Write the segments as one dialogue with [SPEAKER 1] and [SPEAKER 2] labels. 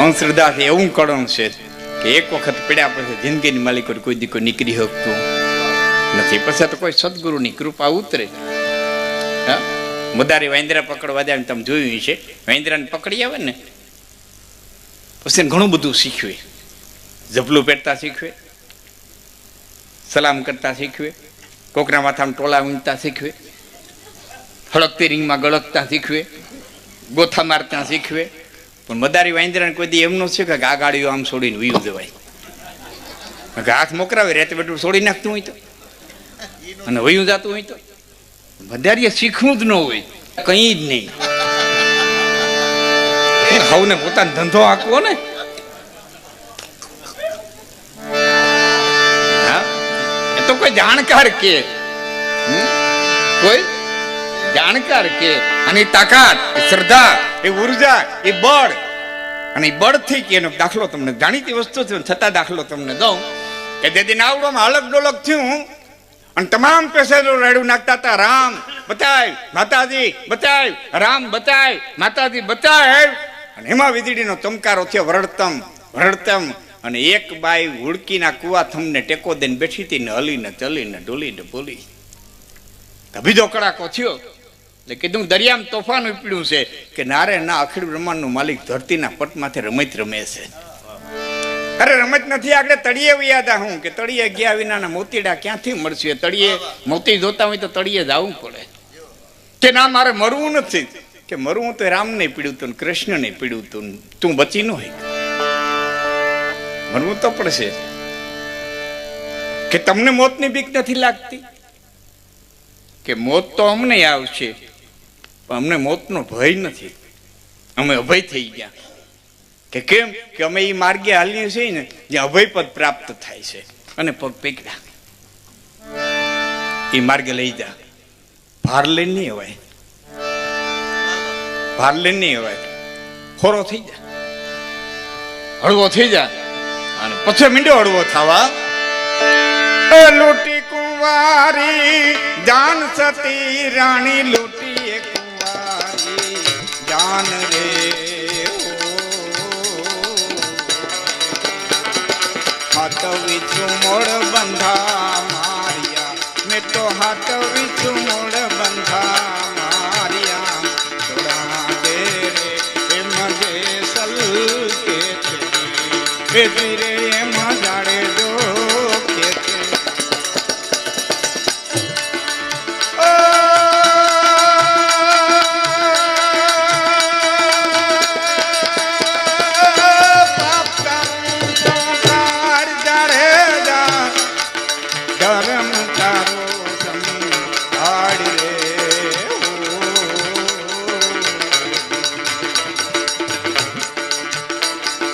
[SPEAKER 1] અંધશ્રદ્ધાથી એવું કળણ છે કે એક વખત પડ્યા પછી જિંદગીની માલિકો કોઈ દીકો નીકળી શકતું નથી. પછી તો કોઈ સદગુરુની કૃપા ઉતરે. હા, મુદારી વાંદરા પકડવા જાય તમે જોયું છે, વાંદરાને પકડી આવે ને પછી ઘણું બધું શીખવે. ઝબલું પહેરતા શીખવે, સલામ કરતા શીખવે, કોકના માથામાં ટોલા ઊંચતા શીખવે, હળકતી રીંગમાં ગળકતા શીખવે, ગોથા મારતા શીખવે. પણ મદારી વાંદરાને કોઈ દી એમ ન શીખે કે આ ગાડીઓ આમ છોડીને વયું જવાય. હાથ મોકરાવે રેત બેઠું છોડી નાખતું હોય તો અને વયું જતું હોય તો મદારીએ શીખવું જ ન હોય, કઈ જ નહીં. હવને પોતાનો ધંધો આંકવો ને. હા, એ તો કોઈ જાણકાર કે, કોઈ જાણકાર કે અને તાકાત, શ્રદ્ધા, એ ઉર્જા, એ બળ, અને એ બળથી કે એનો દાખલો તમને જાણીતી વસ્તુ છે છતાં દાખલો તમને દઉં કે જે દિન આવડોમાં અલગ ડોલક થયું અને તમામ પેસેન્જરો રેડું નાખતા હતા, રામ બચાય માતાજી બચાય, રામ બચાય માતાજી બચાય. અને એમાં વીજળીનો ચમકારો થયો, વરડતમ વરડતમ. અને એક બાઈ હુડકીના કુવા થમને ટેકો દઈને બેઠી હતી ને હલીને ચલીને ડોલીને બોલી. બીજો કડાકો થયો એટલે કીધું દરિયામાં તોફાન ઉપડ્યું છે કે નારે ના અખિલ બ્રહ્માંડનો માલિક ધરતીના પટમાંથી રમત રમે છે. અરે રમત નથી, આગળ તળિયે વ્યાદા હું કે તળિયે ગયા વિના મોતીડા ક્યાંથી મળશે? તળિયે મોતી જોતા હોય તો તળિયે જવું પડે. કે ના મારે મરવું નથી, કે મરવું તો રામને પીડ્યું હતું, કૃષ્ણને પીડ્યું હતું, તું બચી ન હોય, મરવું તો પડશે. કે તમને મોતની બીક નથી લાગતી? કે મોત તો અમને આવશે પણ અમને મોતનો ભય નથી, અમે અભય થઈ ગયા. કે કેમ? કે અમે એ માર્ગે હાલીએ છીએ ને જે અભય પદ પ્રાપ્ત થાય છે. અને પગ પકડા એ માર્ગે લઈ જા. ભાર લઈને નહીં અવાય, ભાર લઈને નહીં અવાય. ખોરો થઈ જા, હળવો થઈ જા અને પછી મીંડો હળવો થવા. લૂટી કુંવારી જાન સતી રાણી, લૂટી કુંવારી જાન રે. હાથ વિચું મોડ બંધા મારિયા, મેં તો હાથ વિચું મોડ બંધા મારિયા. થોડા દે રે એમ જે સલ કે છે, ધીરે એમાં જાડે જો કે છે.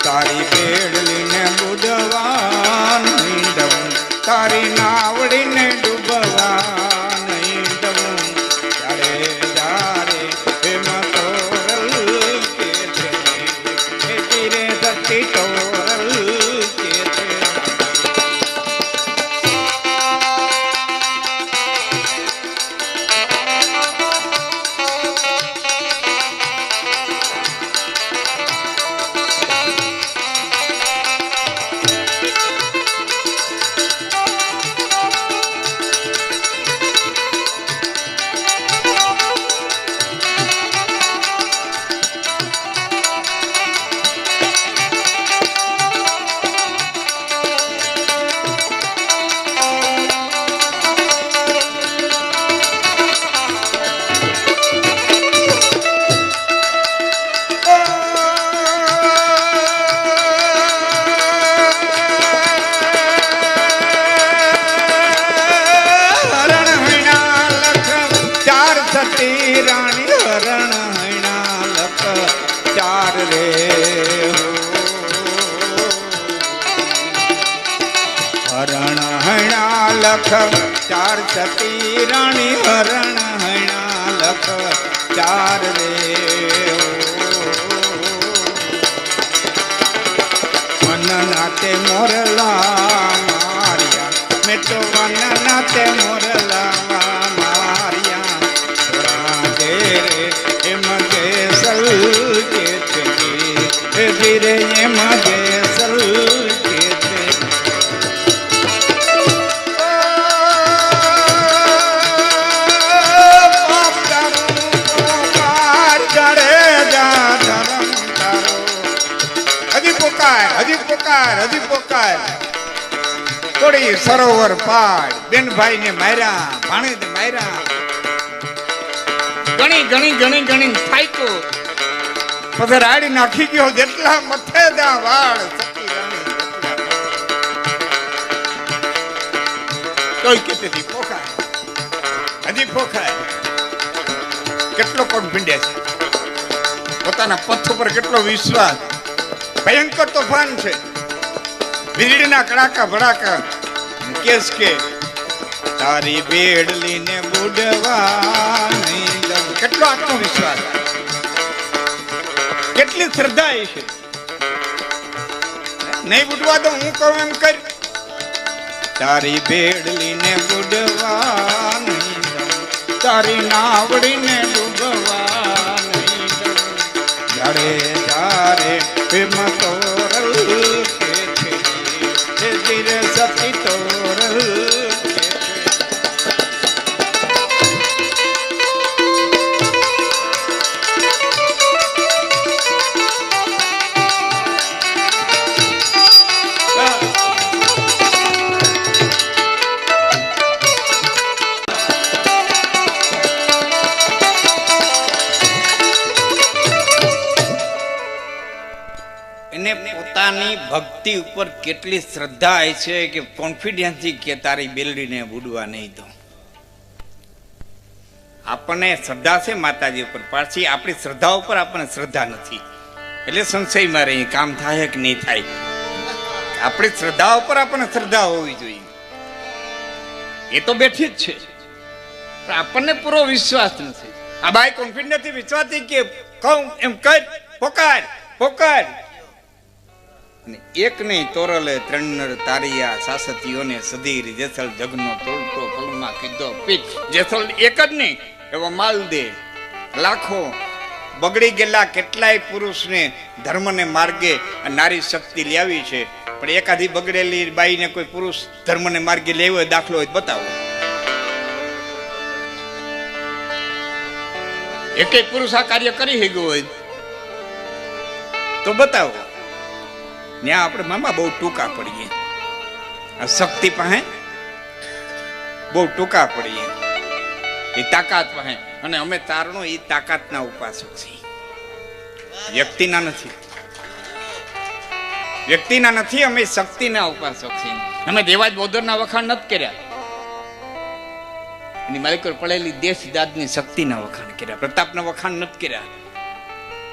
[SPEAKER 1] તારી બેડલીને બુડવાન હિંડવું, તારી નાવડીને ડૂબવાન હિંડવું. જારે જારે એમાં તોરલ કે છે, એ તીરે ધરતી તોરલ કે છે. રાણી હરણ હૈણા લખ ચાર રે. હરણ હૈણા લખ ચાર સતી રાણી, હરણ હૈણા લખ ચાર રે. મન નાતે મોરલા માર્યા, મેં તો મન નાતે મોરલા માર્યા. એમ કે સલ કે છે, ધીરે એમાં જેસલ કે છે હજી પોકાર થોડી સરોવર પાડ બેન ભાઈ ને માર્યા ભાણે ને માર્યા ઘણી ઘણી ઘણી ઘણી થાક્યો પછી રાડી નાખી ગયો જેટલા મથે દા વાળ સતી રાણી કોઈ કેતી પોકાર હજી પોકાર કેટલો કોન્ફિડન્સ છે પોતાના પથ ઉપર કેટલો વિશ્વાસ ભયંકર તોફાન છે વીજળીના કડાકા ભડાકા કેસ કે તારી બેડલી ને બુડવા નહીં દઉં કેટલો આત્મવિશ્વાસ કેટલી શ્રદ્ધા છે નહીં બુડવા દઉં હું કહું એમ કર તારી બેડલી ને બુડવા નહીં દઉં તારી નાવડી ને ડૂબવા નહીં દઉં જાડે જારે તોરલ કે છે ધીરે સતી તોરલ પોતાની ભક્તિ ઉપર કેટલી શ્રદ્ધા છે કે કોન્ફિડન્સ થી કે તારી બેલડીને બુડવા નહીં દો આપણને શ્રદ્ધા છે માતાજી ઉપર પાછી આપણી શ્રદ્ધા ઉપર આપણને શ્રદ્ધા નથી એટલે સંશયમાં રહી કામ થાય કે નહીં થાય આપણી શ્રદ્ધા ઉપર આપણને શ્રદ્ધા હોવી જોઈએ એ તો બેઠી જ છે પણ આપણને પૂરો વિશ્વાસ નથી આ બાઈ કોન્ફિડન્સ નથી વિશ્વાસ કે કહું એમ કર પોકાર પોકાર એક નહીં તોરલે ત્રણનર તારિયા સાસતીઓને સદીર જેસલ જગનો તોલતો પલમાં કીધો પીચ જેસલ એક જ નહીં એવો માલ દે લાખો બગડી ગયેલા કેટલાય પુરુષને ધર્મને માર્ગે નારી શક્તિ લાવી છે પણ એકાદી બગડેલી બાઈને કોઈ પુરુષ ધર્મને માર્ગે લેવો હોય દાખલો હોય બતાવો એકેય પુરુષ આ કાર્ય કરી ગયો હોય તો બતાવો ત્યાં આપણે મામા બહુ ટૂંકા પડીએ આ શક્તિ પાસે બહુ ટૂંકા પડીએ એ તાકાત પાસે અને અમે તારણો એ તાકાતના ઉપાસક છીએ વ્યક્તિના નથી અમે શક્તિના ઉપાસક છીએ અમે દેવાજ બોધરના વખાણ નથી કર્યા એની માલિક પડેલી દેશ દાદની શક્તિના વખાણ કર્યા પ્રતાપના વખાણ નથી કર્યા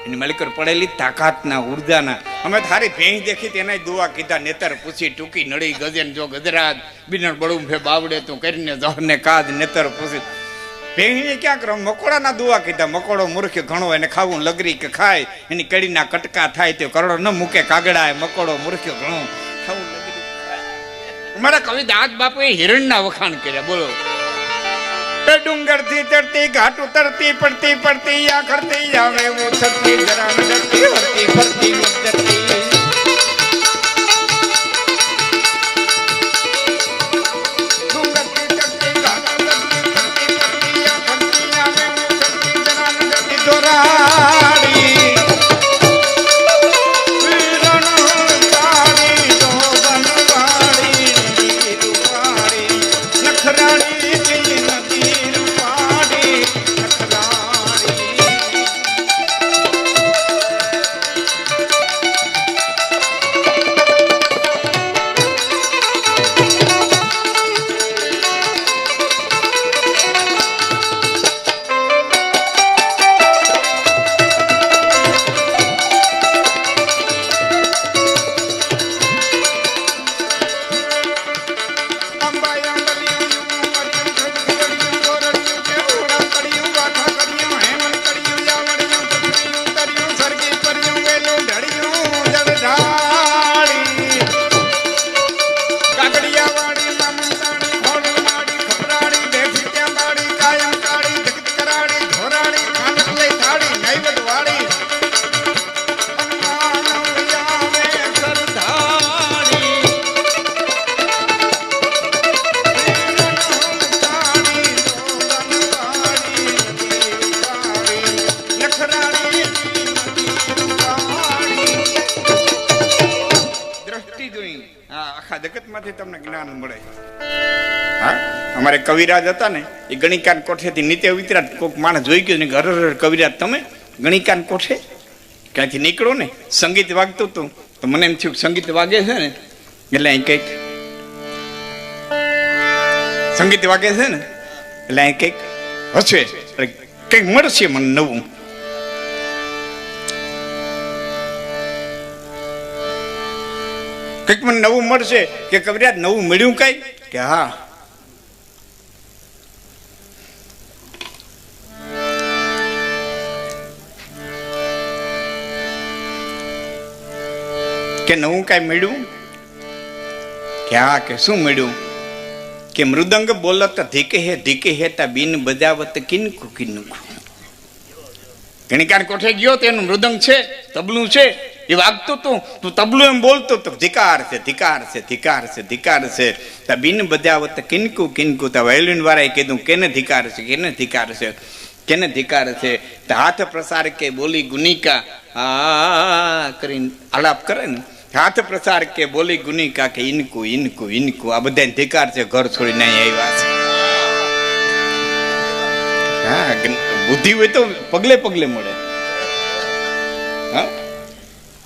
[SPEAKER 1] એની માલિક પડેલી તાકાતના ઉર્જાના અમે થારી ભેંસ દેખી તેના દુઆ કીધા નેતર પૂછી ટૂંકી નડી ગજેન જો ગજરાત બિનર બળું ફે બાવડે તું કરીને જહને કાજ નેતર પૂછી ભેંસને ક્યાં કરો મકોડાના દુઆ કીધા મકોડો મૂર્ખ ઘણો એને ખાવું લગરી કે ખાય એની કડીના કટકા થાય તે કરોડો ન મૂકે કાગડા મકોડો મૂર્ખ ઘણો ખાવું લગરી ખાય અમારા કવિ દાદ બાપુએ હિરણના વખાણ કર્યા બોલો ડુંગર થી ચડતી ઘાટ ઉતરતી પડતી પડતી આ ખડતી આવે ઉછળતી જરા ડરતી ફરતી ફરતી ઉતરતી ડુંગર થી ચડતી ઘાટ ઉતરતી પડતી પડતી આ ખડતી આવે ઉછળતી જરા ડરતી દોરાડી હા, આખા જગતમાંથી તમને જ્ઞાન મળે. હા, અમારે કવિરાજ હતા ને, એ ગણિકાન કોઠેથી નીચે ઉતર્યા. કોઈક માણસ જોઈ ગયો ને, ઘર કવિરાજ તમે ગણિકાન કોઠે ક્યાંથી નીકળો ને, સંગીત વાગતું હતું તો મને એમ થયું સંગીત વાગે છે ને એટલે અહીં કંઈક સંગીત વાગે છે ને એટલે અહીં કંઈક હશે, કંઈક મળશે મને નવું. કંઈક મને નવું મળશે કે કવિરાજ નવું મળ્યું કઈ કે હા કે નવું કઈ મળ્યું કે હા કે શું મળ્યું કે મૃદંગ બોલત ધીકે હે તા બિન બજાવત કિનકુ કિનકુ. ગણિકાર કોઠે ગયો તો એનું મૃદંગ છે, તબલું છે, એ વાગતું હતું તો તબલું એમ બોલતું તો ધીકાર છે ધીકાર છે ધીકાર છે ધીકાર છે તા બિન બજાવત કિનકુ કિનકુ. તા વાયોલિન વાળાએ કીધું કેને ધીકાર છે, કેને ધીકાર છે, કેને ધીકાર છે. તો હાથ પ્રસાર કે બોલી ગુનિકા આ કરીને આલાપ કરે ને, હાથ પ્રસાર કે બોલી ગુનિકા કે ઇનકુ ઇનકુ ઇનકુ. આ બધાને ધીકાર છે, ઘર છોડીને આવ્યા છે. હા, બુદ્ધિ હોય તો પગલે પગલે મળે. હા,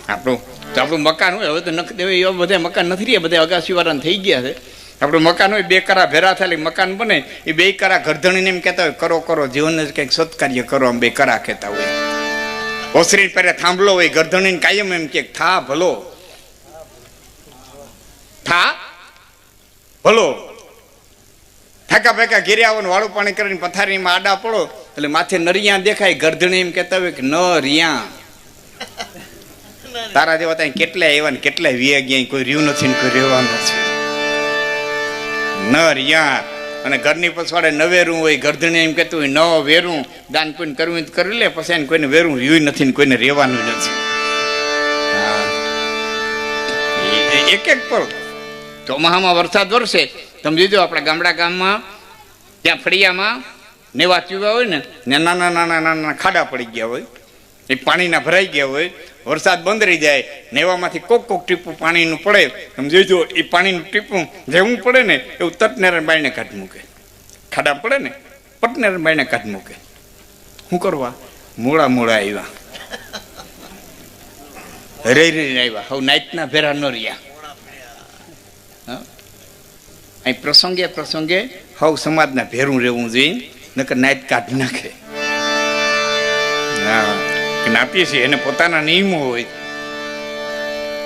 [SPEAKER 1] આપણું મકાન હોય, હવે તો નખ દેવે એવા બધા મકાન નથી રહ્યા, બધા અગાસી વાળા થઈ ગયા છે. આપણું મકાન હોય, 2 કરા ભેરા થયેલી મકાન બને, એ 2 કરા ઘરધણીને એમ કહેતા હોય કરો કરો જીવન જ કંઈક સત્કાર્ય કરો, આમ 2 કરા કહેતા હોય. ઓસરી પહેરે થાંભલો હોય, ઘરધણીને કાયમ એમ કે થા ભલો થા ભલો. થાકા ફેકા ઘેરે આવો ને વાળું પાણી કરીને પથારીમાં આડા પડો એટલે માથે નરિયા દેખાય. ગરધણી એમ કહેતા હોય કે ન રિયા તારા જેવા ત્યાં કેટલાય આવ્યા ને કેટલાય વી ગયા, કોઈ રહ્યું નથી ને કોઈ રહેવાનું છે. ન રિયા. અને ઘરની પછવાડે નવેરું હોય, ગરધણી એમ કહેતું હોય ન વેરું. દાન કોઈને કરવું કરી લે, પછી એને કોઈને વેરું રહ્યું નથી ને કોઈને રહેવાનું નથી. એક એક પર ચોમાહામાં વરસાદ વરસે, તમે જોજો આપણા ગામડા ગામમાં ત્યાં ફળિયામાં નેવા ચૂવ્યા હોય ને, નાના નાના નાના ખાડા પડી ગયા હોય, એ પાણીના ભરાઈ ગયા હોય. વરસાદ બંધ રહી જાય, નેવામાંથી કોક ટીપું પાણીનું પડે. તમે જોઈજો એ પાણીનું ટીપું જેવું પડે ને એવું તટનેરણ બાઈને કાઢી મૂકે. ખાડા પડે ને પટનેરણ બાઈને કાઢી મૂકે. શું કરવા? મૂળા મૂળા આવ્યા, રહી આવ્યા, હવે નાઈટના ભેરા ન રહ્યા. અહીં પ્રસંગે પ્રસંગે હવ સમાજના ભેરું રહેવું જોઈએ, નકર નાઈટ કાઢી નાખે. હા, જ્ઞાતિ છે એને પોતાના નિયમો હોય.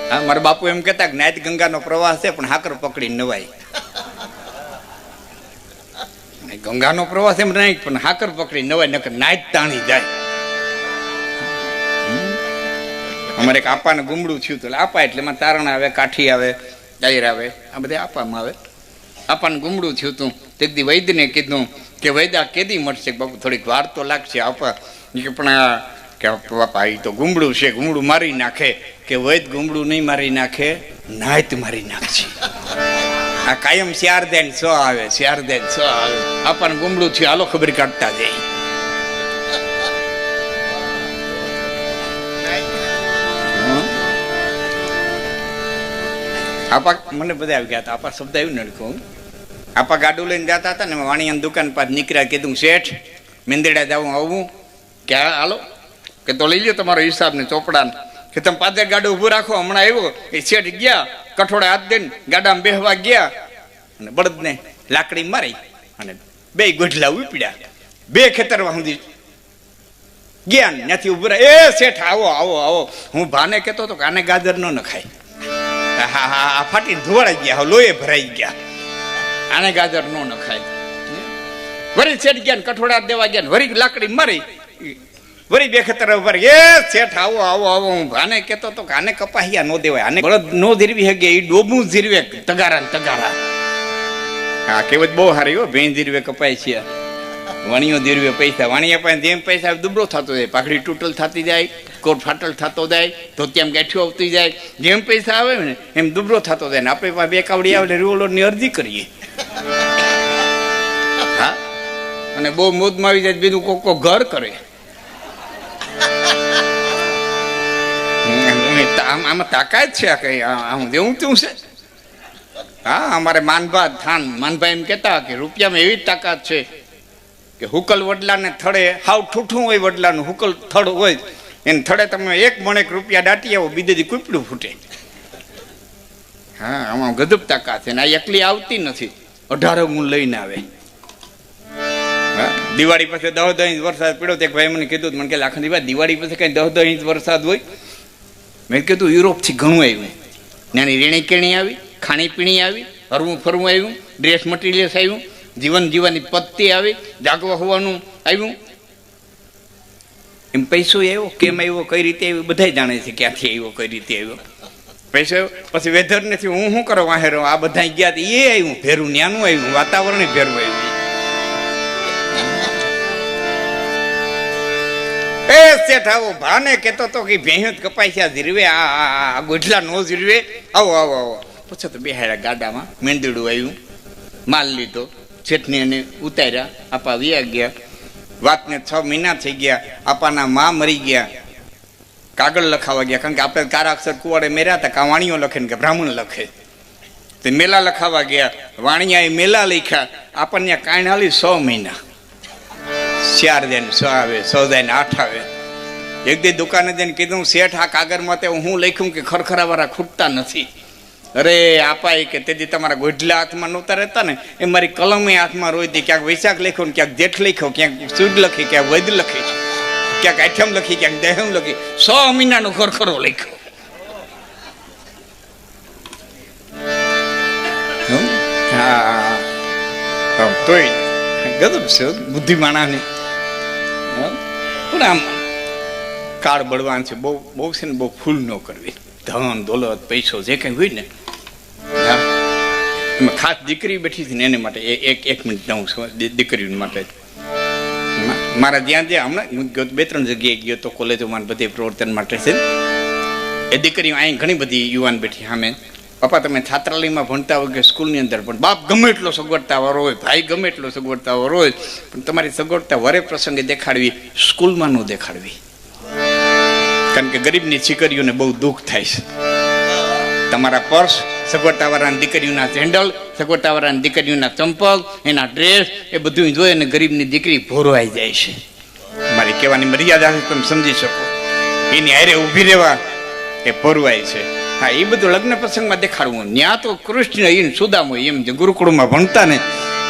[SPEAKER 1] હા, મારા બાપુ એમ કહેતા કે નાઈટ ગંગાનો પ્રવાહ છે પણ હાકર પકડી નવાય. ગંગાનો પ્રવાહ એમ નહીં પણ હાકર પકડી નવાય, નકર નાઈટ તાણી જાય. અમારે એક આપાને ગુમડું થયું હતું, આપા એટલે એમાં તારણ આવે, કાઠી આવે, ડાયર આવે, આ બધા આપામાં આવે. આપણને ગુમડું થયું હતું તે દી વૈદ્યને કીધું કે વૈદ્ય કેદી મળશે બાપુ, થોડીક વાર તો લાગશે. આપા કે પણ કે બાપા એ તો ગુમડું છે, ગુમડું મારી નાખે. કે વૈદ ગુમડું નહીં મારી નાખે, નાયત મારી નાખશે. આ કાયમ 4 દે 6 આવે, 4 દે 6 આવે. આપણને ગુમડું થયું, હાલો ખબર કાઢતા જાય. આપા મને બધા આવી ગયા હતા. આપા શબ્દ આવ્યું નડકું. આપા ગાડું લઈને જતા હતા ને, વાણિયાની દુકાન પાસે નીકળ્યા. કીધું શેઠ મેંદડા જવું આવું કે હાલો, કે તો લઈ લો તમારો હિસાબ ને ચોપડા કે તમે પાછળ ગાડું ઊભું રાખો, હમણાં આવ્યો. એ શેઠ ગયા, કઠોળે હાથ દઈને ગાડામાં બેહવા ગયા અને બળદને લાકડી મારી અને 2 ગોઢલા ઉપડ્યા. 2 ખેતરવા સુધી ગયા, ત્યાંથી ઉભું રહે. એ શેઠ આવો આવો આવો. હું ભાને કહેતો હતો કે આને ગાજર ન નખાય. હા હા, ફાટીને ધોવાઈ ગયા, લોહી ભરાઈ ગયા, આને ગાજર ન નખાય. વરી શેઠ ગયા, કઠોળા દેવા ગયા, વરી લાકડી મારી, વરી 2 ખેતર ઉપર. એ શેઠ આવો આવો આવો. હું આને કહેતો હતો કે આને કપાહિયા ન દેવાય, આને બળદ નો ધીરવી હગે, એ ડોબું ધીરવે તગારા ને તગારા. હા, કહેવત બહુ સારી હો, ભેં ધીરવે કપાય છે, વાણીઓ ધીરવે પૈસા. વાણિયા પાસે જેમ પૈસા દુબળો થતો જાય, પાઘડી તૂટલ થતી જાય, કોટ ફાટલ થતો જાય, તો તેમ ગાંઠિયો આવતી જાય. જેમ પૈસા આવે ને એમ દુબળો થતો જાય. ને આપણે પાસે 2 કાવડી આવે રિવોલ્વરની અરજી કરીએ. હા, અને બહુ મોજમાં આવી જાય, બીજું કોક ઘર કરે. આમાં તાકાત છે, કઈ આમ દેવું તું છે. હા, અમારે માનભા એમ કહેતા કે રૂપિયામાં એવી તાકાત છે કે હુકલ વડલાને થડે હાવ ઠૂઠું હોય, વડલાનું હુકલ થડ હોય એને થડે તમે 1 મણેક રૂપિયા દાટી આવો, બીજે દી કૂપડું ફૂટે. હા, આમાં ગજબ તાકાત છે ને. આ એકલી આવતી નથી, 18 ગુણ લઈને આવે. દિવાળી પછી 10 ઇંચ વરસાદ પડ્યો તો એક ભાઈ મને કીધું, મને કે લાખનજી ભાઈ દિવાળી પછી કઈ 10 ઇંચ વરસાદ હોય? મેં કીધું યુરોપથી ઘણું આવ્યું. નાની રેણી કેણી આવી, ખાણીપીણી આવી, હરવું ફરવું આવ્યું, ડ્રેસ મટીરિયલ્સ આવ્યું, જીવન જીવવાની પદ્ધતિ આવી, જાગવા હોવાનું આવ્યું. એમ પૈસો આવ્યો, કેમ આવ્યો, કઈ રીતે આવ્યો, બધા જાણે છે ક્યાંથી આવ્યો, કઈ રીતે આવ્યો પૈસો. પછી વેધર નથી, હું શું કરો વાહેરો, આ બધા ગયા એ આવ્યું, ભેરું ન્યાનું આવ્યું, વાતાવરણ ભેરું આવ્યું. એ શેઠ આવો ભાને કહેતો તો કે ભેંસ કપાઈ છે, જીરવે આ ગોઠલા નો જીરવે, આવો આવો આવો. પછી તો બેહાડ્યા ગાડામાં, મેંદડું આવ્યું, માલ લીધો, શેઠને એને ઉતાર્યા, આપા વ્યા ગયા. વાતને 6 મહિના થઈ ગયા, આપાના માં મરી ગયા, કાગળ લખાવા ગયા. કારણ કે આપણે કારાક્ષર કુવાડે મેર્યા હતા, કા વાણીઓ લખે ને કે બ્રાહ્મણ લખે. તે મેલા લખાવા ગયા, વાણિયા એ મેલા લખ્યા. આપણને કાંઈ હાલી 100 મહિના, 4 જાય 6 આવે, 6 જાય 8 આવે. એક દી દુકાને જઈને કીધું, શેઠ આ કાગળમાં તે હું લખ્યું કે ખરખરાવાળા ખૂટતા નથી. અરે આપા કે તેથી તમારા ગોઢલા હાથમાં નહોતા રહેતા ને, એ મારી કલમે હાથમાં રોઈતી. ક્યાંક વૈશાખ લખ્યો ને ક્યાંક જેઠ લખ્યો, ક્યાંક સુદ લખી, ક્યાંક વૈદ લખી, ક્યાંક આઠમ લખી, ક્યાંક દહેમ લખી. 100 મહિનાનો ખરખરો લખ્યો. હા, તોય ગજબ છે બુદ્ધિ માણાને. પણ આમ કાળ બળવાન છે, બહુ બહુ છે ને, બહુ ફૂલ ન કરવી. ધન દોલત પૈસો જે કંઈ હોય ને, એમાં ખાસ દીકરી બેઠી હતી ને એને માટે એક મિનિટ દઉં છું દીકરીઓ માટે. મારા જ્યાં હમણાં 2-3 જગ્યાએ ગયો તો કોલેજોમાં બધે પ્રવર્તન માટે છે. એ દીકરીઓ અહીં ઘણી બધી યુવાન બેઠી સામે. પપ્પા તમે છાત્રાલયમાં ભણતા હોય કે સ્કૂલની અંદર, પણ બાપ ગમે એટલો સગવડતા વાળો હોય, ભાઈ ગમે એટલો સગવડતા વાળો હોય, પણ તમારી સગવડતા વરે પ્રસંગે દેખાડવી, સ્કૂલમાં ન દેખાડવી. કારણ કે ગરીબની દીકરીઓને બહુ દુઃખ થાય છે. તમારા પર્સ, સગવડતાવાળાની દીકરીઓના સેન્ડલ, સગવડતાવાળાની દીકરીઓના ચંપલ, એના ડ્રેસ, એ બધું જોઈ અને ગરીબની દીકરી ભોરવાઈ જાય છે. મારી કહેવાની મર્યાદા તમે સમજી શકો. એની હારે ઊભી રહેવા એ ભોરવાય છે. હા, એ બધું લગ્ન પ્રસંગમાં દેખાડવું. ત્યાં તો કૃષ્ણ ઈન સુદામો, એમ જે ગુરુકુળમાં ભણતા ને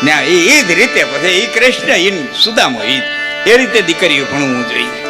[SPEAKER 1] ત્યાં એ જ રીતે પછી એ કૃષ્ણ ઈન સુદામો એ રીતે દીકરીઓ ભણવું જોઈએ.